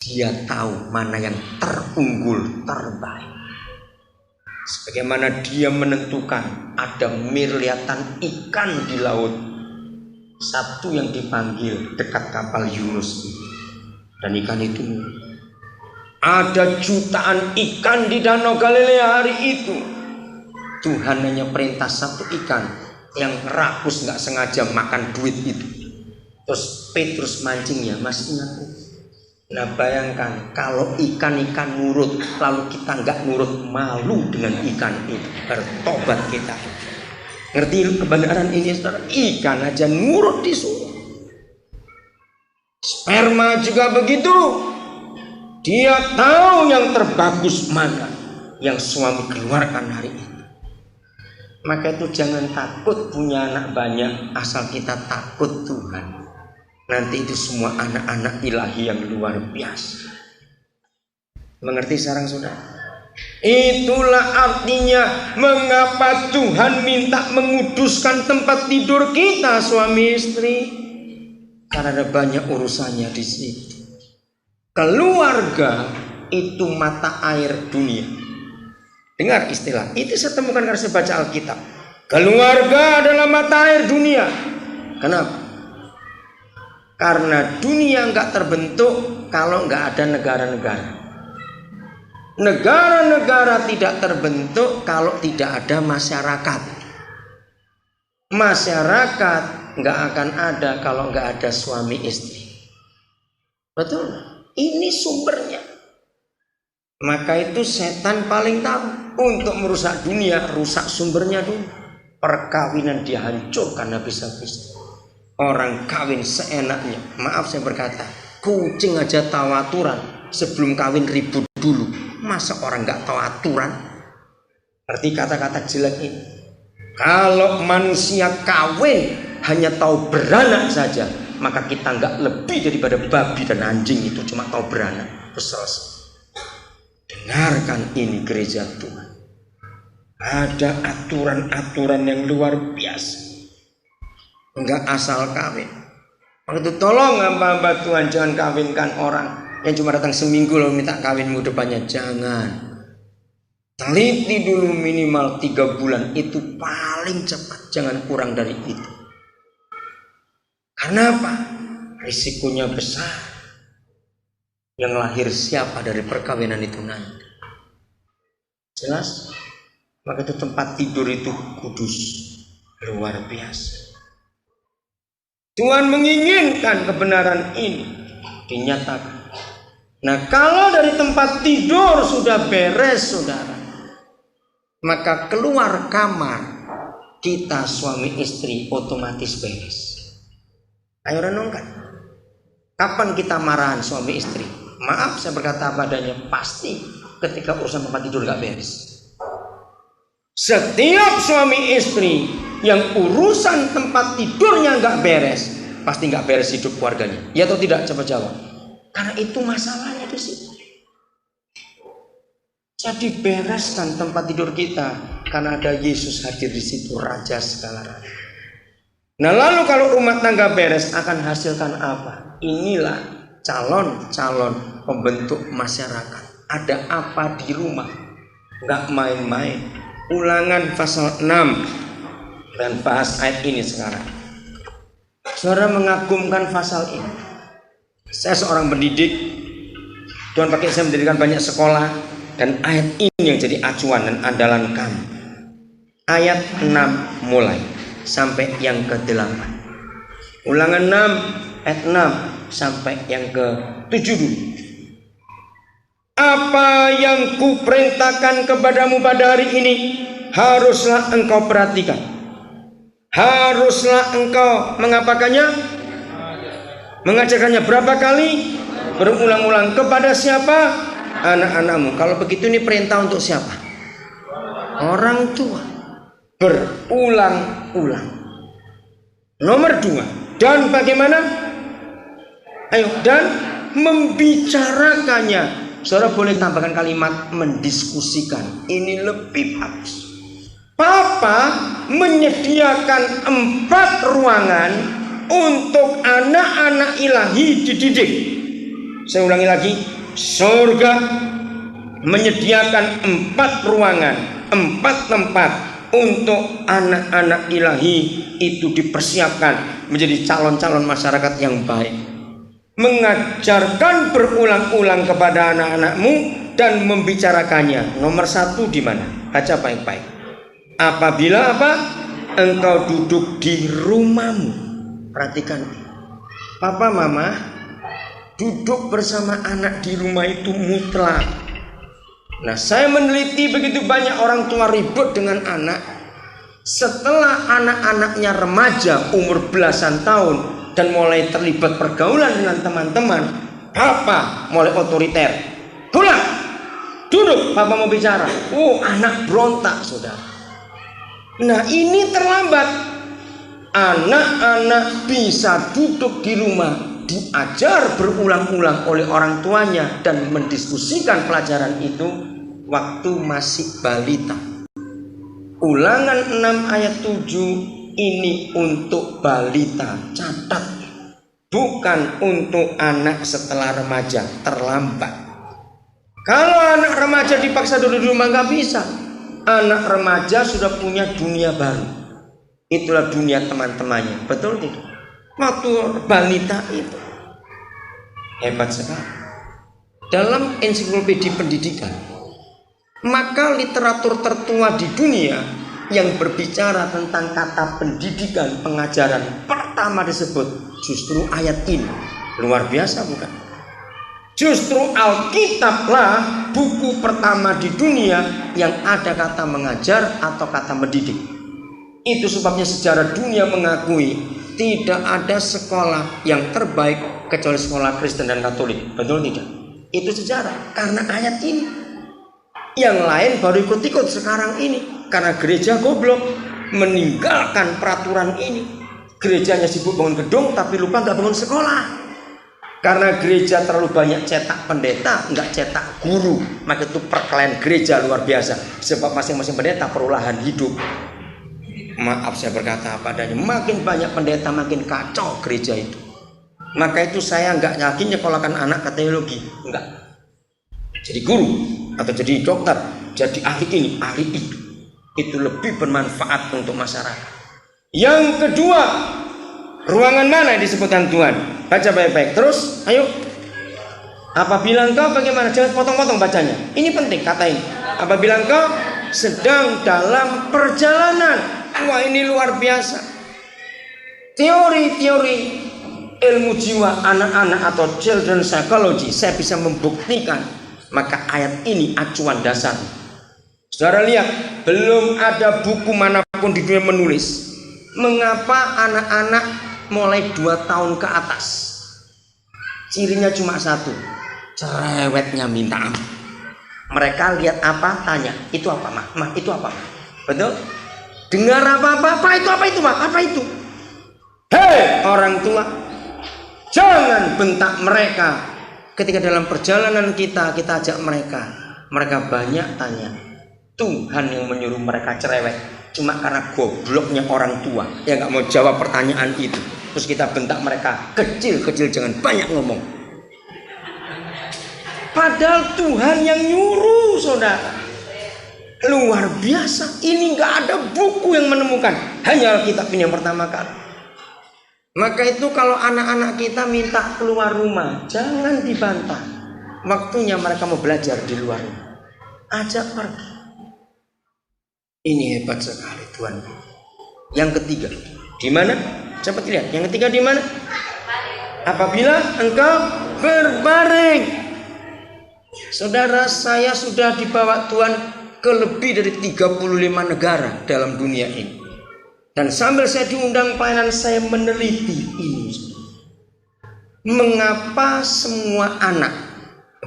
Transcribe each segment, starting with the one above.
Dia tahu mana yang terunggul, terbaik. Sebagaimana dia menentukan ada miliatan ikan di laut. Satu yang dipanggil dekat kapal Yunus. Dan ikan itu ada jutaan ikan di Danau Galilea hari itu. Tuhan hanya perintah satu ikan yang rakus gak sengaja makan duit itu. Terus Petrus mancingnya, masih ingat? Nah bayangkan kalau ikan-ikan nurut, lalu kita gak nurut, malu dengan ikan itu. Bertobat kita. Ngerti kebenaran ini saudara? Ikan aja nurut disuruh. Sperma juga begitu. Dia tahu yang terbagus mana yang suami keluarkan hari ini. Maka itu jangan takut punya anak banyak, asal kita takut Tuhan. Nanti itu semua anak-anak ilahi yang luar biasa. Mengerti sekarang saudara? Itulah artinya mengapa Tuhan minta menguduskan tempat tidur kita suami istri. Karena ada banyak urusannya di situ. Keluarga itu mata air dunia. Dengar istilah itu saya temukan karena saya baca Alkitab. Keluarga adalah mata air dunia. Kenapa? Karena dunia nggak terbentuk kalau nggak ada negara-negara. Negara-negara tidak terbentuk kalau tidak ada masyarakat. Masyarakat nggak akan ada kalau nggak ada suami istri. Betul? Ini sumbernya. Maka itu setan paling tahu untuk merusak dunia, rusak sumbernya dulu. Perkawinan dia hancurkan habis-habis. Orang kawin seenaknya. Maaf saya berkata, kucing aja tahu aturan. Sebelum kawin ribut dulu. Masa orang gak tahu aturan? Arti kata-kata jelek ini. Kalau manusia kawin hanya tahu beranak saja, maka kita gak lebih daripada babi dan anjing itu cuma tahu beranak. Selesai. Dengarkan ini gereja Tuhan. Ada aturan-aturan yang luar biasa. Enggak asal kawin. Waktu tolong hamba-hamba Tuhan jangan kawinkan orang yang cuma datang seminggu lalu minta kawinmu depannya. Jangan. Teliti dulu minimal 3 bulan. Itu paling cepat. Jangan kurang dari itu. Karena apa? Risikonya besar. Yang lahir siapa dari perkawinan itu nanti? Jelas? Maka itu tempat tidur itu kudus. Luar biasa. Tuhan menginginkan kebenaran ini dinyatakan. Nah kalau dari tempat tidur sudah beres saudara, maka keluar kamar kita suami istri otomatis beres. Ayo renungkan. Kapan kita marahan suami istri? Maaf saya berkata apa adanya, pasti ketika urusan tempat tidur gak beres. Setiap suami istri yang urusan tempat tidurnya gak beres, pasti gak beres hidup keluarganya. Ya atau tidak? Coba jawab. Karena itu masalahnya di situ. Jadi bereskan tempat tidur kita, karena ada Yesus hadir di situ, Raja segala raja. Nah lalu kalau rumah tangga beres akan hasilkan apa? Inilah calon-calon pembentuk masyarakat. Ada apa di rumah? Gak main-main. Ulangan pasal 6 dan bahas ayat ini sekarang. Saudara mengagumkan pasal ini. Saya seorang pendidik. Tuhan pakai saya mendirikan banyak sekolah, dan ayat ini yang jadi acuan dan andalan kami. Ayat 6 mulai sampai yang ke-8. Ulangan 6 ayat 6 sampai yang ke-7 dulu. Apa yang kuperintahkan kepadamu pada hari ini haruslah engkau perhatikan. Haruslah engkau mengapakannya? Mengajarkannya berapa kali? Berulang-ulang. Kepada siapa? Anak-anakmu. Kalau begitu ini perintah untuk siapa? Orang tua. Berulang-ulang. Nomor 2. Dan bagaimana? Ayo, dan membicarakannya. Saudara boleh tambahkan kalimat mendiskusikan. Ini lebih bagus. Papa menyediakan 4 ruangan untuk anak-anak ilahi dididik. Saya ulangi lagi, surga menyediakan 4 ruangan, 4 tempat untuk anak-anak ilahi itu dipersiapkan menjadi calon-calon masyarakat yang baik. Mengajarkan berulang-ulang kepada anak-anakmu dan membicarakannya. Nomor 1 di mana? Baca baik-baik. Apabila apa? Engkau duduk di rumahmu. Perhatikan, papa mama duduk bersama anak di rumah itu mutlak. Nah, saya meneliti begitu banyak orang tua ribut dengan anak. Setelah anak-anaknya remaja umur belasan tahun dan mulai terlibat pergaulan dengan teman-teman, papa mulai otoriter. Pulang, duduk, papa mau bicara. Oh, anak berontak, saudara. Nah, ini terlambat. Anak-anak bisa duduk di rumah, diajar berulang-ulang oleh orang tuanya dan mendiskusikan pelajaran itu waktu masih balita. Ulangan 6 ayat 7 ini untuk balita, catat. Bukan untuk anak setelah remaja, terlambat. Kalau anak remaja dipaksa duduk di rumah nggak bisa. Anak remaja sudah punya dunia baru. Itulah dunia teman-temannya. Betul tidak? Waktu balita itu hebat sekali. Dalam ensiklopedia pendidikan, maka literatur tertua di dunia yang berbicara tentang kata pendidikan, pengajaran pertama disebut justru ayat ini. Luar biasa bukan? Justru Alkitablah buku pertama di dunia yang ada kata mengajar atau kata mendidik. Itu sebabnya sejarah dunia mengakui tidak ada sekolah yang terbaik kecuali sekolah Kristen dan Katolik. Betul tidak? Itu sejarah karena ayat ini. Yang lain baru ikut-ikut sekarang ini karena gereja goblok meninggalkan peraturan ini. Gerejanya sibuk bangun gedung tapi lupa nggak bangun sekolah. Karena gereja terlalu banyak cetak pendeta, nggak cetak guru, maka itu perkelahian gereja luar biasa. Sebab masing-masing pendeta perlu lahan hidup. Maaf saya berkata apa adanya, makin banyak pendeta makin kacau gereja itu. Maka itu saya nggak yakin nyekolahkan anak ke teologi, enggak. Jadi guru atau jadi dokter, jadi ahli ini, ahli itu lebih bermanfaat untuk masyarakat. Yang kedua, ruangan mana yang disebutkan Tuhan? Baca baik-baik. Terus, ayo. Apabila engkau bagaimana? Jangan potong-potong bacanya. Ini penting kata ini. Apabila engkau sedang dalam perjalanan. Wah, ini luar biasa. Teori-teori ilmu jiwa anak-anak atau children psychology saya bisa membuktikan. Maka ayat ini acuan dasar. Saudara lihat, belum ada buku manapun di dunia menulis mengapa anak-anak mulai 2 tahun ke atas cirinya cuma satu, cerewetnya minta ampun. Mereka lihat apa, tanya, itu apa mah? Mah, itu apa? Betul? Dengar apa-apa, apa itu mah? Apa itu? Hei orang tua, jangan bentak mereka. Ketika dalam perjalanan kita ajak mereka banyak tanya. Tuhan yang menyuruh mereka cerewet cuma karena gobloknya orang tua yang nggak mau jawab pertanyaan itu. Terus kita bentak mereka, kecil jangan banyak ngomong. Padahal Tuhan yang nyuruh, saudara. Luar biasa. Ini nggak ada buku yang menemukan, hanya Alkitab ini yang pertama kali. Maka itu kalau anak-anak kita minta keluar rumah, jangan dibantah. Waktunya mereka mau belajar di luar rumah, ajak pergi. Ini hebat sekali Tuhan. Yang ketiga, di mana? Cepat lihat. Yang ketiga di mana? Apabila engkau berbaring. Saudara, saya sudah dibawa Tuhan ke lebih dari 35 negara dalam dunia ini. Dan sambil saya diundang pelayanan, saya meneliti ini. Mengapa semua anak,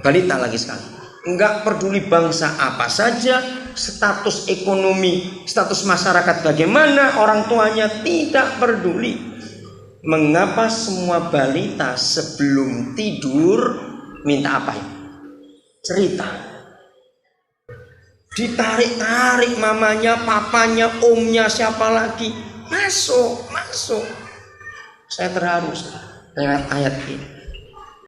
balita lagi sekali, enggak peduli bangsa apa saja, status ekonomi, status masyarakat bagaimana, orang tuanya tidak peduli. Mengapa semua balita sebelum tidur minta apa ya? Cerita. Ditarik-tarik mamanya, papanya, omnya, siapa lagi. Masuk. Saya terharu dengan ayat ini.